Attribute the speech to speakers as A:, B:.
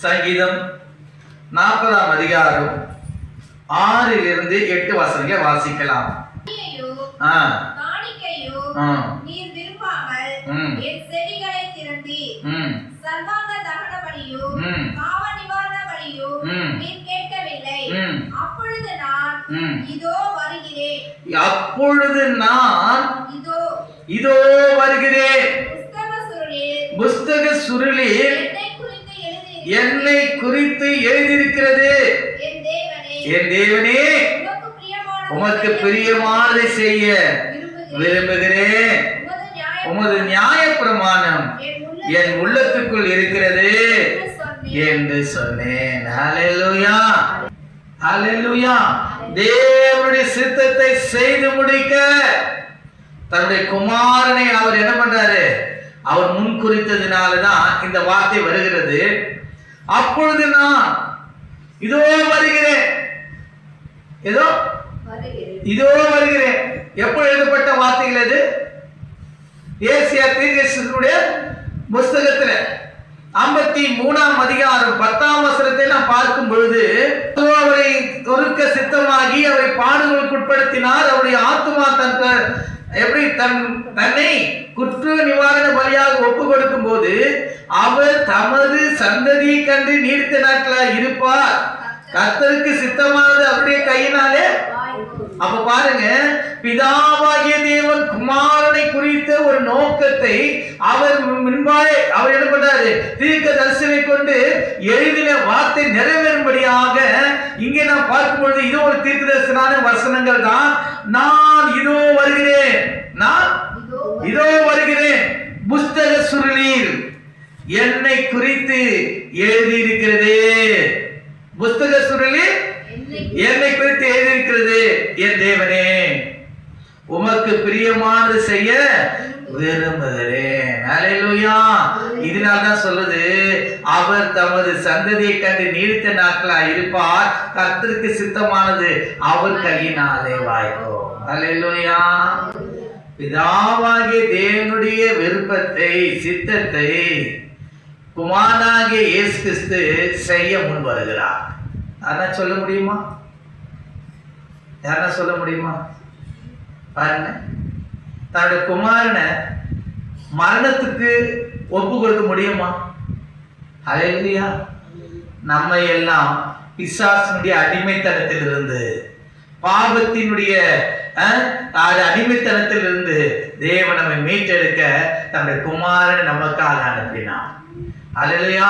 A: சங்கீதம் 40ஆம் அதிகாரம் 6 to 8 வசனங்களை வாசிக்கலாம்.
B: நீர் விரும்பாமல் என் செவிகளை திறந்தி சர்வாங்க தகன பலியும் பாவ நிவாரண பலியும் நீர் கேட்கவில்லை. அப்பொழுது நான் இதோ வருகிறேன்.
A: இதோ வருகிறேன். புஸ்தக சுருளில் என்னை குறித்து எழுதியிருக்கிறது. என் தேவனே, உமக்கு பிரியமானதை செய்ய விரும்புகிறேன். உமது நியாய பிரமாணம் என் உள்ளத்துக்குள் இருக்கிறது என்று சொன்னேன். ஹல்லேலூயா, ஹல்லேலூயா. தேவனுடைய சித்தத்தை செய்து முடிக்க தன்னுடைய குமாரனை அவர் என்ன பண்றாரு? அவர் முன் குறித்ததினால்தான் இந்த வார்த்தை வருகிறது. அப்பொழுது நான் இதோ வருகிறேன். இதோ வருகிறேன். எப்போ எழுதப்பட்ட வார்த்தைகள் அது? ஏசாயா தீர்க்கதரிசியுடைய புத்தகத்துல 53ஆம் அதிகாரம் 10ஆம் வசனத்தை நாம் பார்க்கும் பொழுது, அவரை ஒருக்க சித்தமாகி அவரை பாடுகளுக்கு உட்படுத்தினார். அவருடைய ஆத்துமா எப்படி தன்னை குற்ற நிவாரண பலியாக ஒப்பு கொடுக்கும் போது அவர் தமது சந்ததியை கண்டு நீடித்த நாட்களாக இருப்பார். கர்த்தருக்கு சித்தமானது அப்படியே கையினாலே. அப்ப பாருங்க, பிதாவாகிய தேவன் குமாரனை குறித்த ஒரு நோக்கத்தை அவர் முன்பாக அவர் என்ன பண்றாரு? தீர்க்க தரிசனை கொண்டு எழுதின வார்த்தை நிறைவேறும்படியாக இங்கே நாம் பார்க்கும் பொழுது இது ஒரு தீர்க்க தரிசனான வசனங்கள் தான். நான் இதோ வருகிறேன். நான் இதோ வருகிறேன். புஸ்தக சுருளில் என்னை குறித்து எழுதியிருக்கிறது. புஸ்தக சுருளில் என்னை குறித்து எழுதியிருக்கிறது. என் தேவனே, உமக்கு பிரியமானது செய்ய விரும்புகிறேன். ஹல்லேலூயா. இதனால்தான் சொல்லுது, அவர் தமது சந்ததியை கண்டு நீடித்த நாட்களாக இருப்பார். கர்த்தருக்கு சித்தமானது அவர் கையினாலே வாய்க்கும். ஹல்லேலூயா. பிதாவாகிய தேவனுடைய விருப்பத்தை, சித்தத்தை குமாரனாகிய இயேசு கிறிஸ்து செய்ய முன் வருகிறார். அதான் சொல்ல முடியுமா? யாரா சொல்ல முடியுமா? பாருங்க, தன்னுடைய குமாரனை மரணத்துக்கு ஒப்பு கொடுக்க முடியுமா? ஹல்லேலூயா. நம்ம எல்லாம் பிசாசினுடைய அடிமைத்தனத்திலிருந்து, பாவத்தினுடைய அடிமைத்தனத்திலிருந்து தேவன் நம்மை மீட்டெடுக்க தன்னுடைய குமாரனை நமக்காக அனுப்பினார். ஹல்லேலூயா.